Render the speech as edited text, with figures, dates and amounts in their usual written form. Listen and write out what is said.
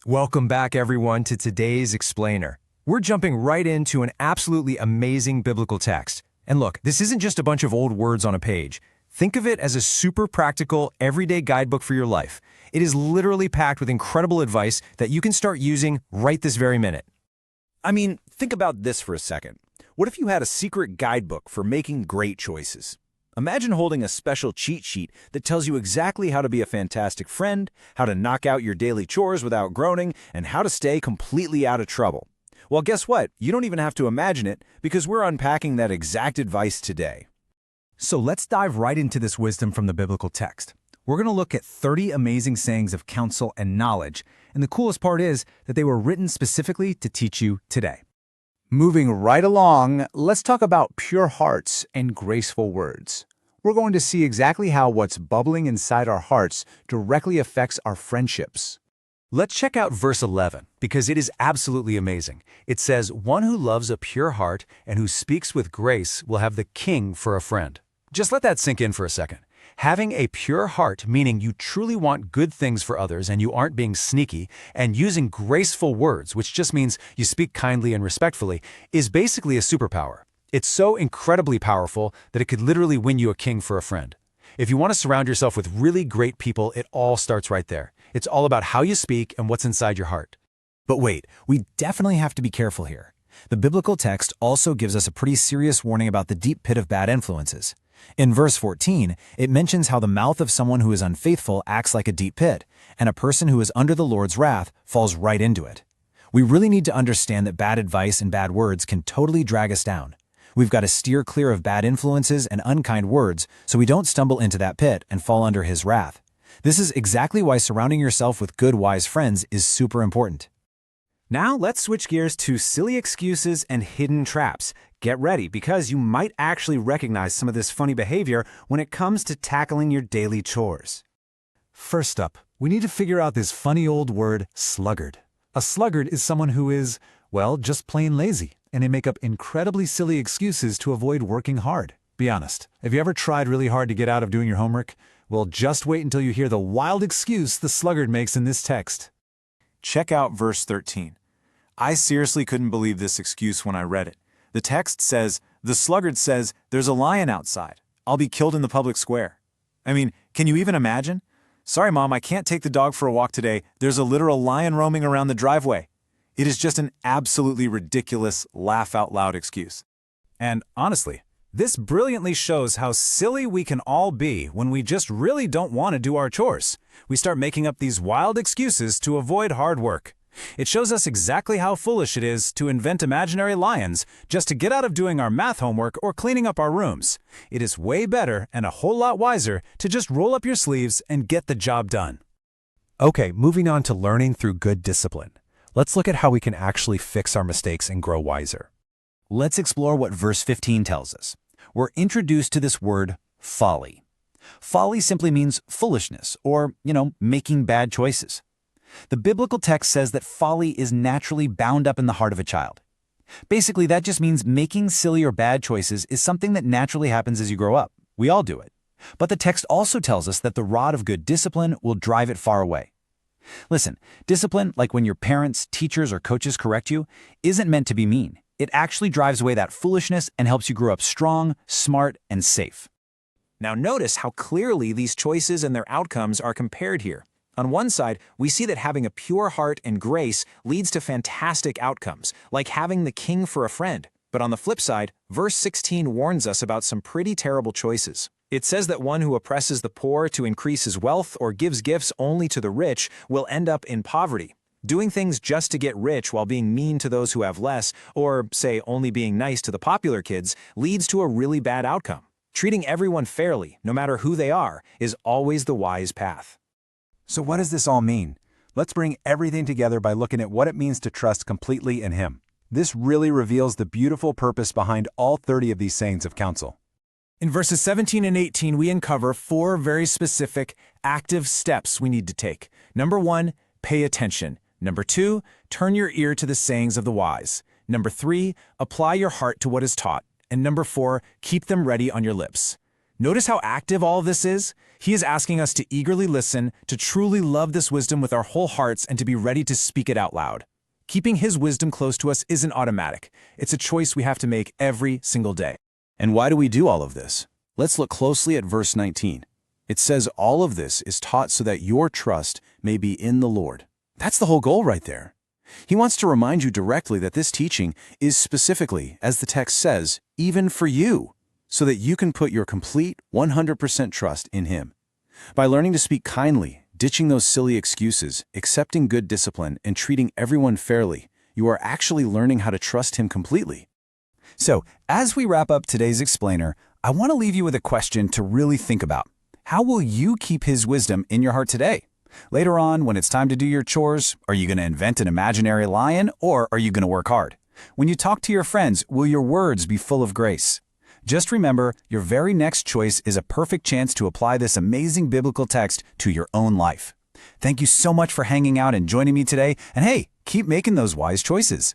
Welcome back, everyone, to today's Explainer. We're jumping right into an absolutely amazing biblical text. And look, this isn't just a bunch of old words on a page. Think of it as a super practical, everyday guidebook for your life. It is literally packed with incredible advice that you can start using right this very minute. I mean, think about this for a second. What if you had a secret guidebook for making great choices? Imagine holding a special cheat sheet that tells you exactly how to be a fantastic friend, how to knock out your daily chores without groaning, and how to stay completely out of trouble. Well, guess what? You don't even have to imagine it because we're unpacking that exact advice today. So let's dive right into this wisdom from the biblical text. We're going to look at 30 amazing sayings of counsel and knowledge, and the coolest part is that they were written specifically to teach you today. Moving right along, let's talk about pure hearts and graceful words. We're going to see exactly how what's bubbling inside our hearts directly affects our friendships. Let's check out verse 11, because it is absolutely amazing. It says, "One who loves a pure heart and who speaks with grace will have the king for a friend." Just let that sink in for a second. Having a pure heart, meaning you truly want good things for others and you aren't being sneaky, and using graceful words, which just means you speak kindly and respectfully, is basically a superpower. It's so incredibly powerful that it could literally win you a king for a friend. If you want to surround yourself with really great people, it all starts right there. It's all about how you speak and what's inside your heart. But wait, we definitely have to be careful here. The biblical text also gives us a pretty serious warning about the deep pit of bad influences. In verse 14, it mentions how the mouth of someone who is unfaithful acts like a deep pit, and a person who is under the Lord's wrath falls right into it. We really need to understand that bad advice and bad words can totally drag us down. We've got to steer clear of bad influences and unkind words so we don't stumble into that pit and fall under his wrath. This is exactly why surrounding yourself with good, wise friends is super important. Now let's switch gears to silly excuses and hidden traps. Get ready because you might actually recognize some of this funny behavior when it comes to tackling your daily chores. First up, we need to figure out this funny old word, sluggard. A sluggard is someone who is, well, just plain lazy, and they make up incredibly silly excuses to avoid working hard. Be honest, have you ever tried really hard to get out of doing your homework? Well, just wait until you hear the wild excuse the sluggard makes in this text. Check out verse 13. I seriously couldn't believe this excuse when I read it. The text says, the sluggard says, there's a lion outside. I'll be killed in the public square. I mean, can you even imagine? Sorry, Mom, I can't take the dog for a walk today. There's a literal lion roaming around the driveway. It is just an absolutely ridiculous, laugh-out-loud excuse. And honestly, this brilliantly shows how silly we can all be when we just really don't want to do our chores. We start making up these wild excuses to avoid hard work. It shows us exactly how foolish it is to invent imaginary lions just to get out of doing our math homework or cleaning up our rooms. It is way better and a whole lot wiser to just roll up your sleeves and get the job done. Okay, moving on to learning through good discipline. Let's look at how we can actually fix our mistakes and grow wiser. Let's explore what verse 15 tells us. We're introduced to this word, folly. Folly simply means foolishness or, making bad choices. The biblical text says that folly is naturally bound up in the heart of a child. Basically, that just means making silly or bad choices is something that naturally happens as you grow up. We all do it. But the text also tells us that the rod of good discipline will drive it far away. Listen, discipline, like when your parents, teachers, or coaches correct you, isn't meant to be mean. It actually drives away that foolishness and helps you grow up strong, smart, and safe. Now notice how clearly these choices and their outcomes are compared here. On one side, we see that having a pure heart and grace leads to fantastic outcomes, like having the king for a friend. But on the flip side, verse 16 warns us about some pretty terrible choices. It says that one who oppresses the poor to increase his wealth or gives gifts only to the rich will end up in poverty. Doing things just to get rich while being mean to those who have less, or, say, only being nice to the popular kids, leads to a really bad outcome. Treating everyone fairly, no matter who they are, is always the wise path. So what does this all mean? Let's bring everything together by looking at what it means to trust completely in Him. This really reveals the beautiful purpose behind all 30 of these sayings of counsel. In verses 17 and 18, we uncover 4 very specific, active steps we need to take. Number 1, pay attention. Number 2, turn your ear to the sayings of the wise. Number 3, apply your heart to what is taught. And number 4, keep them ready on your lips. Notice how active all of this is? He is asking us to eagerly listen, to truly love this wisdom with our whole hearts, and to be ready to speak it out loud. Keeping his wisdom close to us isn't automatic. It's a choice we have to make every single day. And why do we do all of this? Let's look closely at verse 19. It says all of this is taught so that your trust may be in the Lord. That's the whole goal right there. He wants to remind you directly that this teaching is specifically, as the text says, even for you, so that you can put your complete 100% trust in him. By learning to speak kindly, ditching those silly excuses, accepting good discipline, and treating everyone fairly, you are actually learning how to trust him completely. So, as we wrap up today's explainer, I want to leave you with a question to really think about. How will you keep his wisdom in your heart today? Later on, when it's time to do your chores, are you going to invent an imaginary lion, or are you going to work hard? When you talk to your friends, will your words be full of grace? Just remember, your very next choice is a perfect chance to apply this amazing biblical text to your own life. Thank you so much for hanging out and joining me today, and hey, keep making those wise choices.